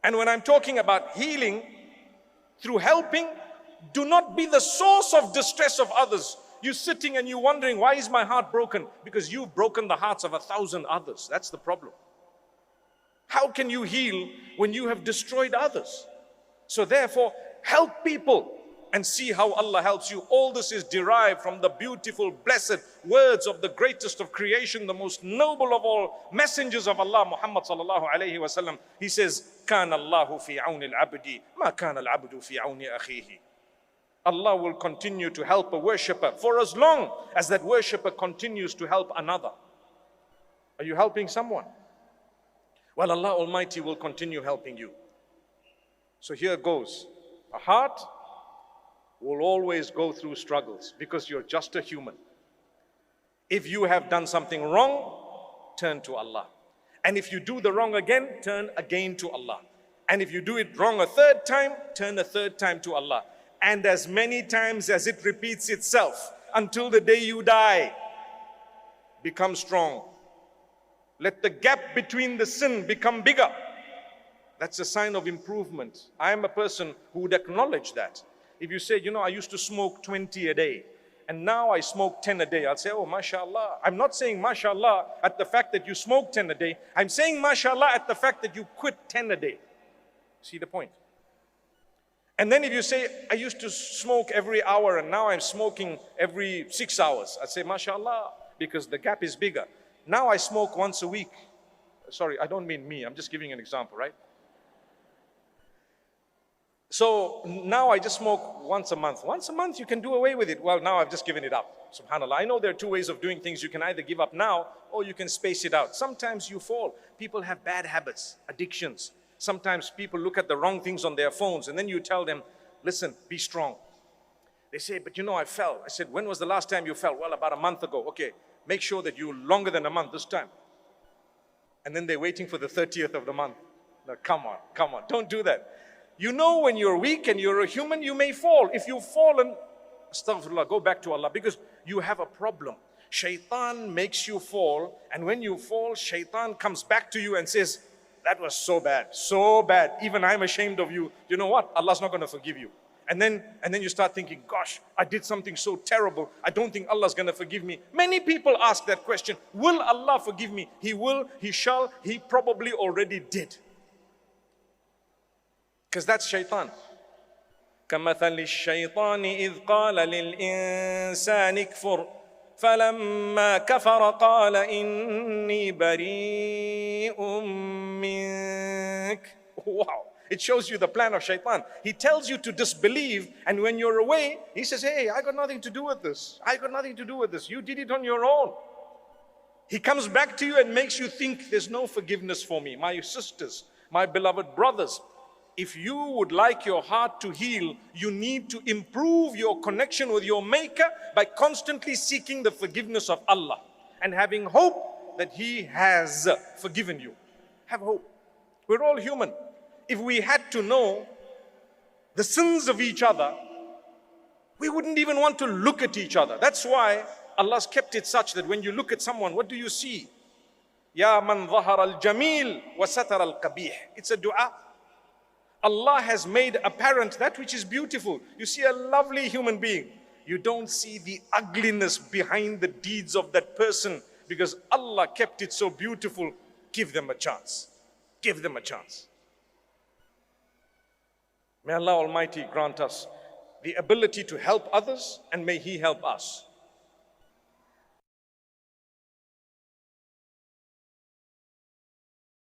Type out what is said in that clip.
And when I'm talking about healing through helping, do not be the source of distress of others. You're sitting and you're wondering, why is my heart broken? Because you've broken the hearts of 1,000 others. That's the problem. How can you heal when you have destroyed others? So therefore, help people and see how Allah helps you. All this is derived from the beautiful, blessed words of the greatest of creation, the most noble of all messengers of Allah, Muhammad sallallahu alayhi wa sallam. He says, كَانَ اللَّهُ فِي عَوْنِ الْعَبْدِ مَا كَانَ الْعَبْدُ فِي عَوْنِ أَخِيهِ. Allah will continue to help a worshipper for as long as that worshipper continues to help another. Are you helping someone? Well, Allah Almighty will continue helping you. So here goes. A heart will always go through struggles because you're just a human. If you have done something wrong, turn to Allah. And if you do the wrong again, turn again to Allah. And if you do it wrong a third time, turn a third time to Allah. And as many times as it repeats itself until the day you die, become strong. Let the gap between the sin become bigger. That's a sign of improvement. I am a person who would acknowledge that. If you say, you know, I used to smoke 20 a day and now I smoke 10 a day, I'll say, oh, mashallah. I'm not saying mashallah at the fact that you smoke 10 a day. I'm saying mashallah at the fact that you quit 10 a day. See the point? And then if you say, I used to smoke every hour and now I'm smoking every 6 hours, I'd say, mashallah, because the gap is bigger. Now I smoke once a week. Sorry, I don't mean me. I'm just giving an example, right? So now I just smoke once a month. Once a month you can do away with it. Well, now I've just given it up. SubhanAllah. I know there are two ways of doing things. You can either give up now or you can space it out. Sometimes you fall. People have bad habits, addictions. Sometimes people look at the wrong things on their phones and then you tell them, listen, be strong. They say, but you know, I fell. I said, when was the last time you fell? Well, about a month ago. Okay, make sure that you're longer than a month this time. And then they're waiting for the 30th of the month. No, come on, don't do that. You know when you're weak and you're a human, you may fall. If you've fallen, astaghfirullah, go back to Allah because you have a problem. Shaitan makes you fall, and when you fall, shaitan comes back to you and says, that was so bad, even I'm ashamed of you. You know what? Allah's not going to forgive you. And then you start thinking, gosh, I did something so terrible. I don't think Allah's going to forgive me. Many people ask that question. Will Allah forgive me? He will, He shall, He probably already did. Because that's shaitan. كَمَثَلِ الشَّيْطَانِ إِذْ قَالَ لِلْإِنسَانِ اكْفُرْ فَلَمَّا كَفَرَ قَالَ إِنِّي بَرِيءٌ مِّنكَ. Wow. It shows you the plan of shaitan. He tells you to disbelieve, and when you're away, he says, hey, I got nothing to do with this. I got nothing to do with this. You did it on your own. He comes back to you and makes you think there's no forgiveness for me. My sisters, my beloved brothers, if you would like your heart to heal, you need to improve your connection with your Maker by constantly seeking the forgiveness of Allah and having hope that He has forgiven you. Have hope. We're all human. If we had to know the sins of each other, we wouldn't even want to look at each other. That's why Allah's kept it such that when you look at someone, what do you see? Ya man dhahara al-jamil wa satara al-qabih. It's a dua. Allah has made apparent that which is beautiful. You see a lovely human being. You don't see the ugliness behind the deeds of that person because Allah kept it so beautiful. Give them a chance. Give them a chance. May Allah Almighty grant us the ability to help others, and may He help us.